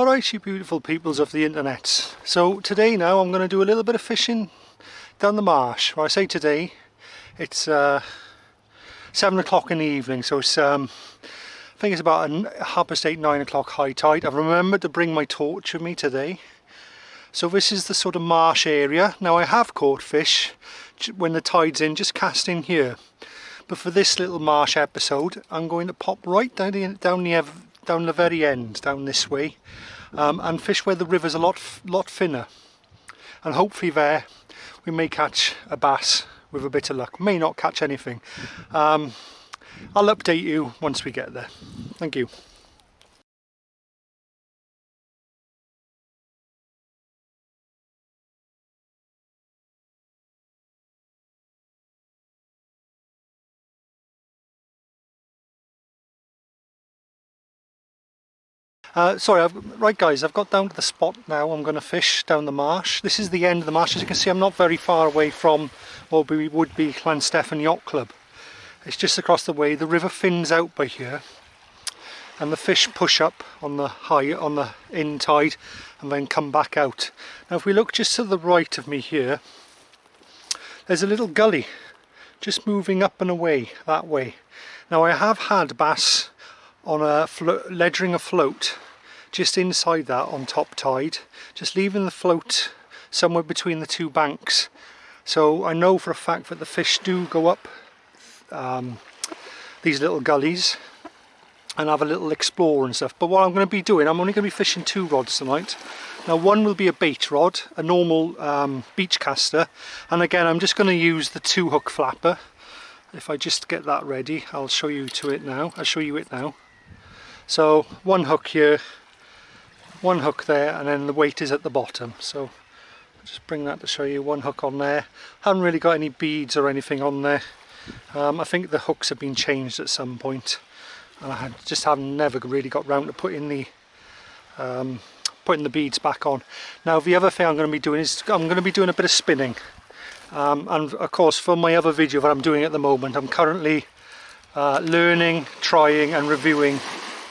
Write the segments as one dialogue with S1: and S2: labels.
S1: Alright, you beautiful peoples of the internet. So today now I'm going to do a little bit of fishing down the marsh. Well, I say today, it's 7 o'clock in the evening, so it's I think it's about 8:30, 9 o'clock high tide. I've remembered to bring my torch with me today. So this is the sort of marsh area. Now I have caught fish when the tide's in, just casting here. But for this little marsh episode, I'm going to pop right down the very end, down this way, and fish where the river's a lot thinner. And hopefully there we may catch a bass with a bit of luck. May not catch anything. I'll update you once we get there. Thank you. Right guys, I've got down to the spot now. I'm going to fish down the marsh. This is the end of the marsh. As you can see, I'm not very far away from what would be Llanstefan Yacht Club. It's just across the way. The river thins out by here, and the fish push up on the in tide and then come back out. Now if we look just to the right of me here, there's a little gully just moving up and away that way. Now I have had bass on a ledgering afloat just inside that on top tide, just leaving the float somewhere between the two banks. So I know for a fact that the fish do go up these little gullies and have a little explore and stuff. But what I'm going to be doing, I'm only going to be fishing 2 rods tonight. Now one will be a bait rod, a normal beach caster, and again I'm just going to use the 2-hook flapper. If I just get that ready, I'll show you it now. So 1 hook here, 1 hook there, and then the weight is at the bottom. So I'll just bring that to show you. 1 hook on there. Haven't really got any beads or anything on there. I think the hooks have been changed at some point, and I never really got round to putting the beads back on. Now the other thing I'm going to be doing is I'm going to be doing a bit of spinning. And of course for my other video that I'm doing at the moment, I'm currently learning, trying and reviewing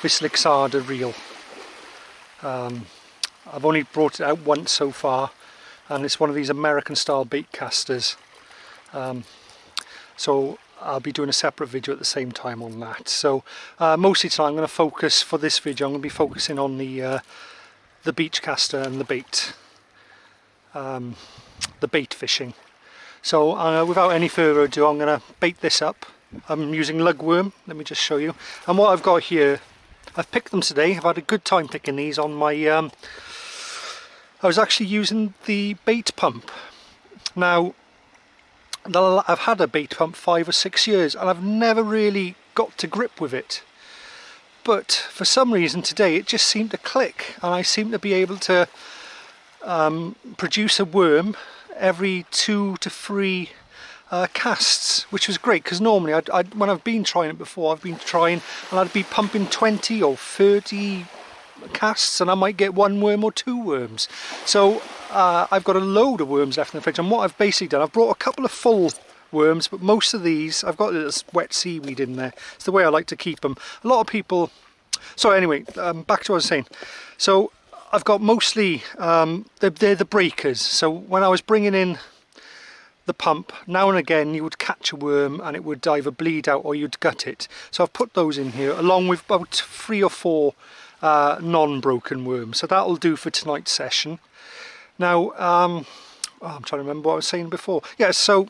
S1: this Lixada reel. I've only brought it out once so far, and it's one of these American style bait casters. So I'll be doing a separate video at the same time on that. So mostly tonight I'm going to focus, for this video I'm going to be focusing on the beach caster and the bait fishing. So without any further ado, I'm going to bait this up. I'm using lugworm. Let me just show you. And what I've got here, I've picked them today. I've had a good time picking these on my I was actually using the bait pump. Now I've had a bait pump 5 or 6 years and I've never really got to grip with it, but for some reason today it just seemed to click, and I seem to be able to produce a worm every 2 to 3 casts, which was great, because normally when I've been trying it before, and I'd be pumping 20 or 30 casts and I might get 1 worm or 2 worms. So I've got a load of worms left in the fridge, and what I've basically done, I've brought a couple of full worms, but most of these I've got a little wet seaweed in there. It's the way I like to keep them. A lot of people, so anyway, back to what I was saying. So I've got mostly they're the breakers. So when I was bringing in the pump, now and again you would catch a worm and it would either bleed out or you'd gut it. So I've put those in here along with about 3 or 4 non-broken worms. So that'll do for tonight's session. Now I'm trying to remember what I was saying before. Yeah, so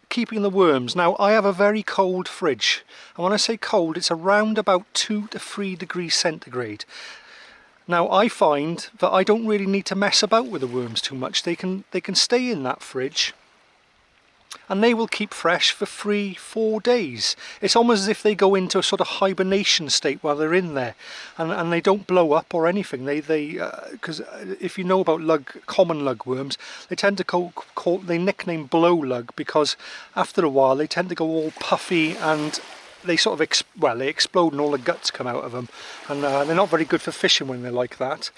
S1: keeping the worms. Now I have a very cold fridge, and when I say cold, it's around about 2 to 3 degrees centigrade. Now I find that I don't really need to mess about with the worms too much. They can stay in that fridge and they will keep fresh for 3-4 days. It's almost as if they go into a sort of hibernation state while they're in there, and they don't blow up or anything. Because if you know about common lugworms, they tend to they nickname blow lug because after a while they tend to go all puffy and they sort of they explode and all the guts come out of them, and they're not very good for fishing when they're like that.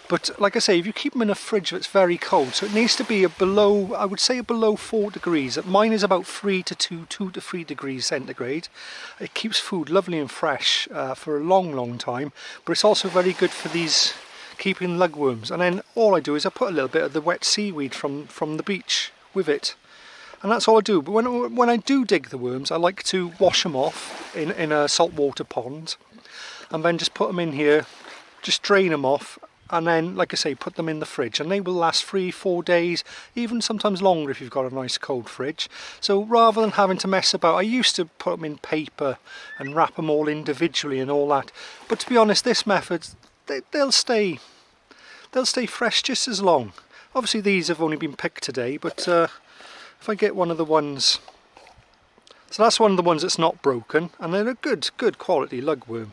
S1: But like I say, if you keep them in a fridge that's very cold, so it needs to be below, I would say below 4 degrees. Mine is about 2 to 3 degrees centigrade. It keeps food lovely and fresh for a long time, but it's also very good for these keeping lugworms. And then all I do is I put a little bit of the wet seaweed from the beach with it. And that's all I do. But when I do dig the worms, I like to wash them off in a saltwater pond, and then just put them in here, just drain them off, and then, like I say, put them in the fridge, and they will last 3-4 days, even sometimes longer if you've got a nice cold fridge. So rather than having to mess about, I used to put them in paper and wrap them all individually and all that. But to be honest, this method, they'll stay fresh just as long. Obviously these have only been picked today, but if I get one of the ones, so that's one of the ones that's not broken, and they're a good quality lugworm.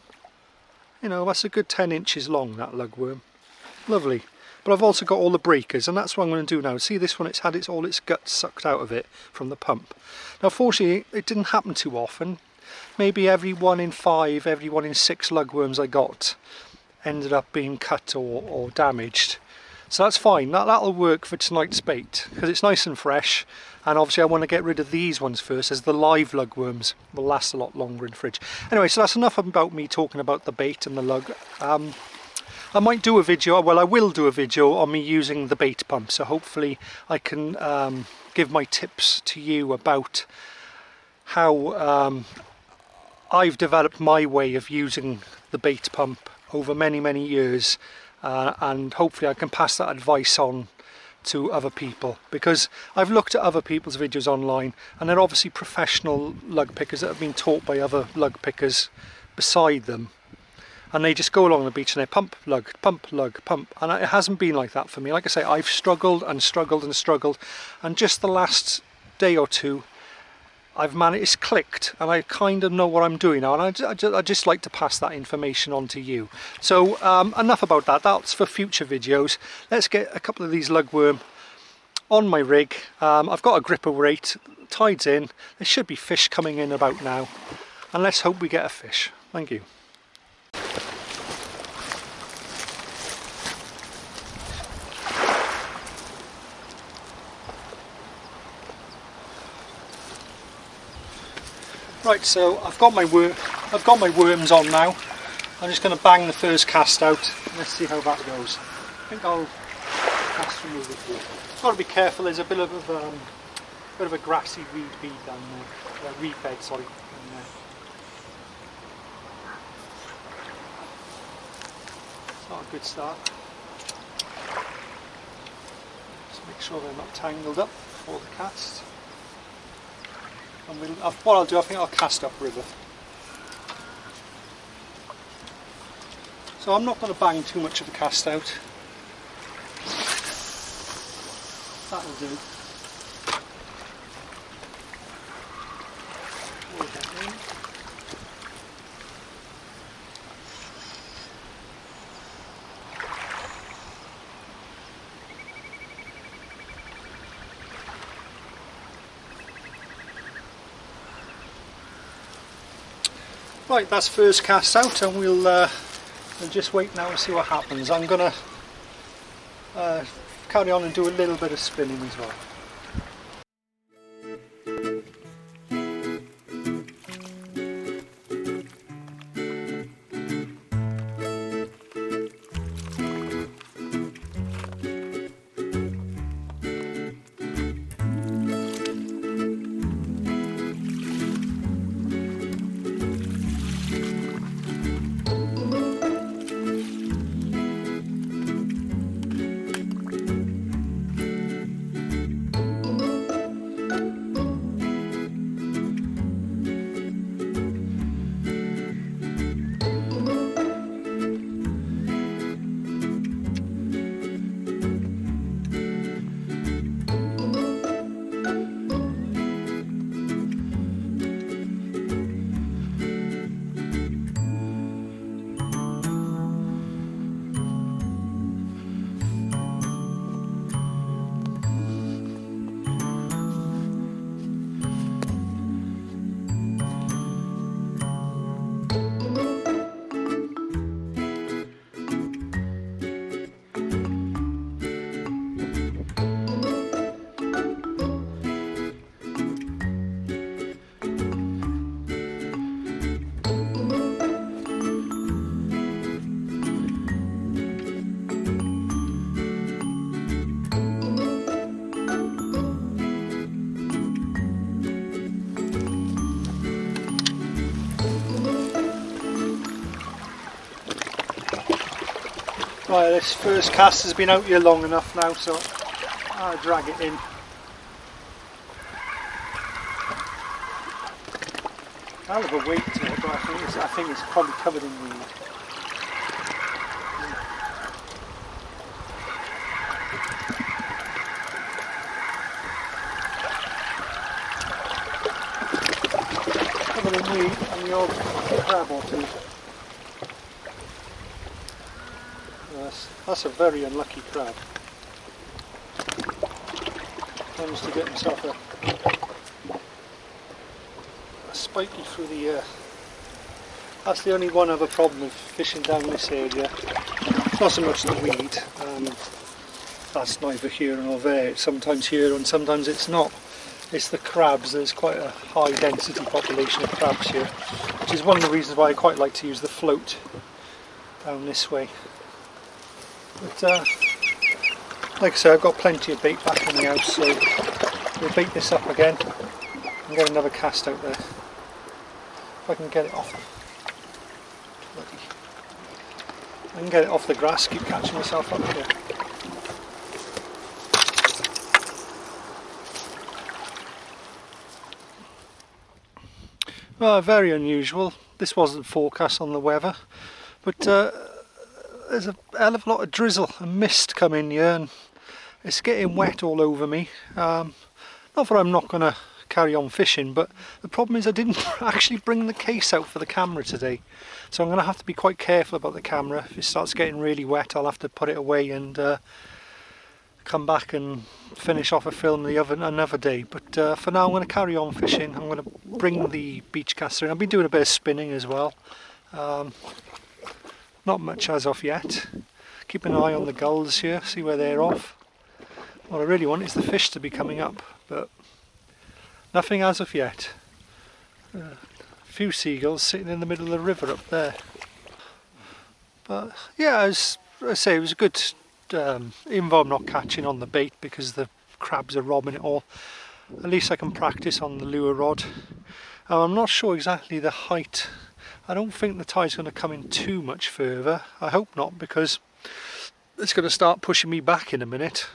S1: You know, that's a good 10 inches long, that lugworm. Lovely. But I've also got all the breakers, and that's what I'm going to do now. See this one, it's had all its guts sucked out of it from the pump. Now fortunately it didn't happen too often. Maybe every 1 in 5, every 1 in 6 lugworms I got ended up being cut or damaged. So that's fine, that'll work for tonight's bait, because it's nice and fresh, and obviously I want to get rid of these ones first, as the live lugworms will last a lot longer in the fridge. Anyway, so that's enough about me talking about the bait and the lug. I might do a video, well I will do a video on me using the bait pump, so hopefully I can give my tips to you about how I've developed my way of using the bait pump over many years. And hopefully I can pass that advice on to other people, because I've looked at other people's videos online, and they're obviously professional lug pickers that have been taught by other lug pickers beside them, and they just go along the beach and they pump, lug, pump, and it hasn't been like that for me. Like I say, I've struggled, and just the last day or two I've managed, it's clicked, and I kind of know what I'm doing now, and I just like to pass that information on to you. So enough about that, that's for future videos. Let's get a couple of these lugworm on my rig. I've got a gripper weight, tide's in, there should be fish coming in about now, and let's hope we get a fish. Thank you. Right, so I've got my worms on now. I'm just going to bang the first cast out. Let's see how that goes. I think I'll cast from over here. Got to be careful. There's a bit of a grassy reed bed down there. Reed bed, sorry. It's not a good start. Just make sure they're not tangled up before the cast. And what I'll do, I think I'll cast upriver. So I'm not going to bang too much of the cast out. That'll do. Right, that's first cast out, and we'll just wait now and see what happens. I'm going to carry on and do a little bit of spinning as well. Right, this first cast has been out here long enough now, so I'll drag it in. Hell of a weight to it, but I think it's probably covered in weed. Covered in weed and the odd crab or two. That's a very unlucky crab. Managed to get himself a spiky through the ear. That's the only one other problem with fishing down this area. It's not so much the weed, that's neither here nor there. It's sometimes here and sometimes it's not. It's the crabs. There's quite a high density population of crabs here, which is one of the reasons why I quite like to use the float down this way. But like I say, I've got plenty of bait back in the house, so we'll bait this up again and get another cast out there. If I can get it off. I can get it off the grass, keep catching myself up here. Well, very unusual. This wasn't forecast on the weather, but there's a hell of a lot of drizzle and mist coming here and it's getting wet all over me. Not that I'm not going to carry on fishing, but the problem is I didn't actually bring the case out for the camera today, so I'm going to have to be quite careful about the camera. If it starts getting really wet, I'll have to put it away and come back and finish off a film another day. But for now I'm going to carry on fishing. I'm going to bring the beach caster in. I've been doing a bit of spinning as well. Not much as of yet. Keep an eye on the gulls here, see where they're off. What I really want is the fish to be coming up, but nothing as of yet. A few seagulls sitting in the middle of the river up there. But yeah, as I say, it was a good, even though I'm not catching on the bait because the crabs are robbing it all, at least I can practice on the lure rod. I'm not sure exactly the height. I don't think the tide's going to come in too much further. I hope not, because it's going to start pushing me back in a minute.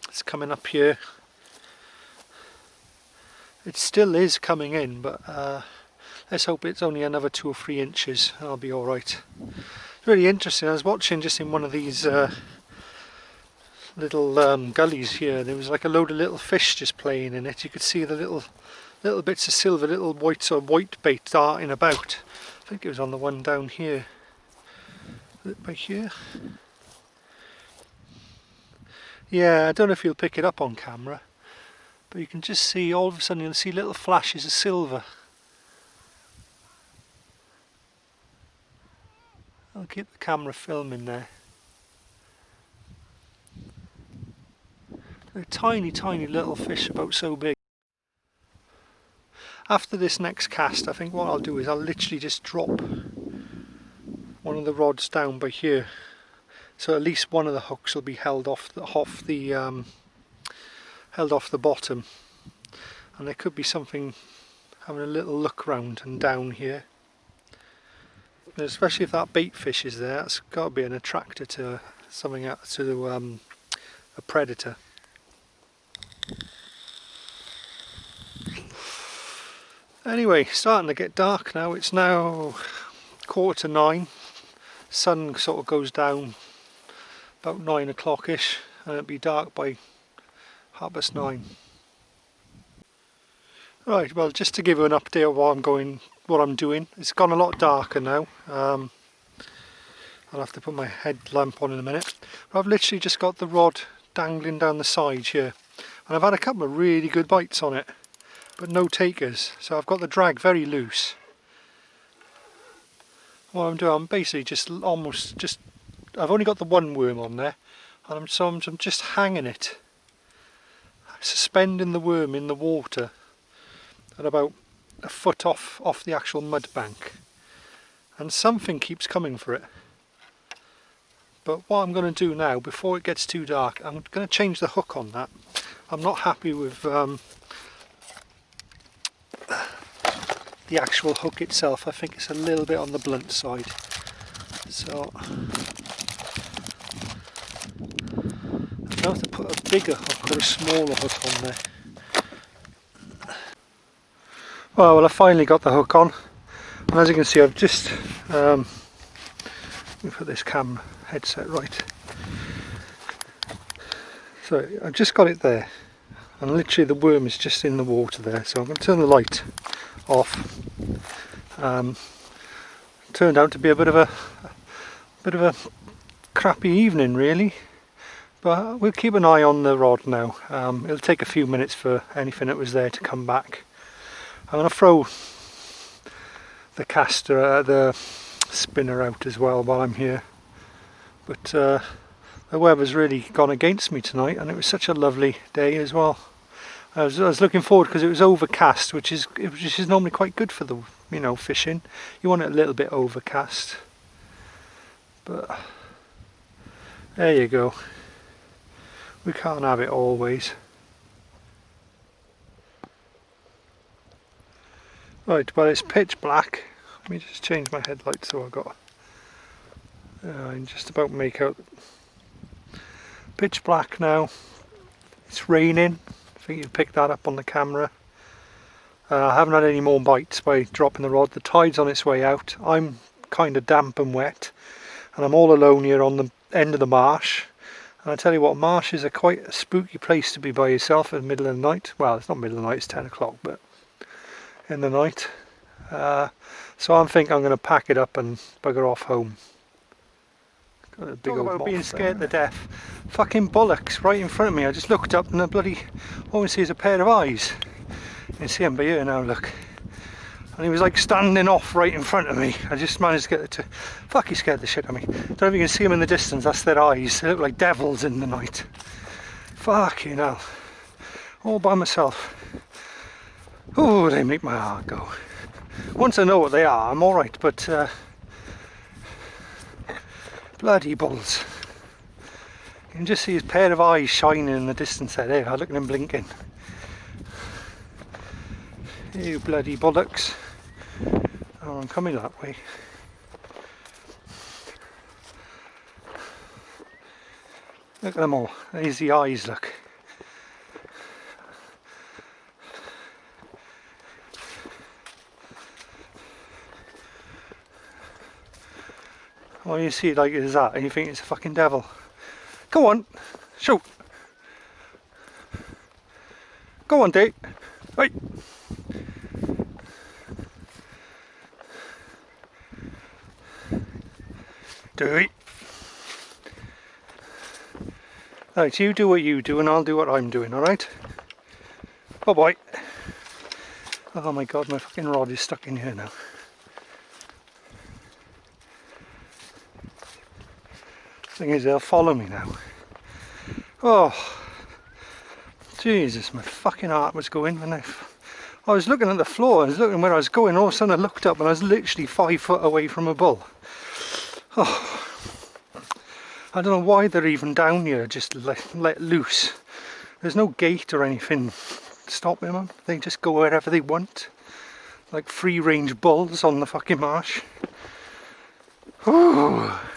S1: It's coming up here. It still is coming in, but let's hope it's only another 2 or 3 inches and I'll be alright. It's really interesting. I was watching just in one of these little gullies here. There was like a load of little fish just playing in it. You could see the little bits of silver, little white bait darting about. I think it was on the one down here. Is it by here? Yeah, I don't know if you'll pick it up on camera, but you can just see, all of a sudden you'll see little flashes of silver. I'll keep the camera filming there. They're tiny little fish, about so big. After this next cast, I think what I'll do is I'll literally just drop one of the rods down by here, so at least one of the hooks will be held off the bottom, and there could be something having a little look round and down here. And especially if that bait fish is there, it's got to be an attractor to something, to a predator. Anyway, starting to get dark now. It's now 9:15. Sun sort of goes down about 9 o'clock-ish and it'll be dark by 9:30. Right, well, just to give you an update of what I'm doing. It's gone a lot darker now. I'll have to put my headlamp on in a minute. But I've literally just got the rod dangling down the side here, and I've had a couple of really good bites on it, but no takers, so I've got the drag very loose. What I'm doing, I'm basically I've only got the one worm on there, and I'm just hanging it, suspending the worm in the water at about a foot off the actual mud bank, and something keeps coming for it. But what I'm going to do now, before it gets too dark, I'm going to change the hook on that. I'm not happy with the actual hook itself. I think it's a little bit on the blunt side, so I have to put a bigger hook or a smaller hook on there. Well, I finally got the hook on, and as you can see, I've just let me put this camera headset right. So I've just got it there, and literally the worm is just in the water there. So I'm going to turn the light off. Turned out to be a bit of a crappy evening, really. But we'll keep an eye on the rod now. It'll take a few minutes for anything that was there to come back. I'm going to throw the caster, the spinner out as well while I'm here. But the weather's really gone against me tonight, and it was such a lovely day as well. I was looking forward because it was overcast, which is normally quite good for the fishing. You want it a little bit overcast. But there you go. We can't have it always. Right, well, it's pitch black. Let me just change my headlight so I got. I can just about make out. Pitch black now. It's raining. I think you picked that up on the camera. I haven't had any more bites by dropping the rod. The tide's on its way out. I'm kind of damp and wet, and I'm all alone here on the end of the marsh. And I tell you what, marshes are quite a spooky place to be by yourself in the middle of the night. Well, it's not middle of the night, it's 10 o'clock, but in the night. So I think I'm going to pack it up and bugger off home. Got a big old moth being scared to death. Fucking bollocks right in front of me. I just looked up and the bloody, all I see is a pair of eyes. You can see him by here now, look. And he was like standing off right in front of me. I just managed to get it to... Fuck, he scared the shit out of me. Don't know if you can see them in the distance, that's their eyes. They look like devils in the night. Fucking hell. All by myself. Oh, they make my heart go. Once I know what they are, I'm alright, but... bloody balls. You can just see his pair of eyes shining in the distance there. There, look at him blinking. You bloody bollocks. Oh, I'm coming that way. Look at them all. There's the eyes, look. All you see like is that and you think it's a fucking devil. Go on, shoot. Go on, Dave. Right. Do it. Right, you do what you do and I'll do what I'm doing, alright? Bye bye. Oh my god, my fucking rod is stuck in here now. Thing is, they'll follow me now. Oh, Jesus, my fucking heart was going when I was looking at the floor, I was looking where I was going, all of a sudden I looked up and I was literally 5 foot away from a bull. Oh, I don't know why they're even down here, just let loose. There's no gate or anything stopping them, they just go wherever they want. Like free range bulls on the fucking marsh. Oh.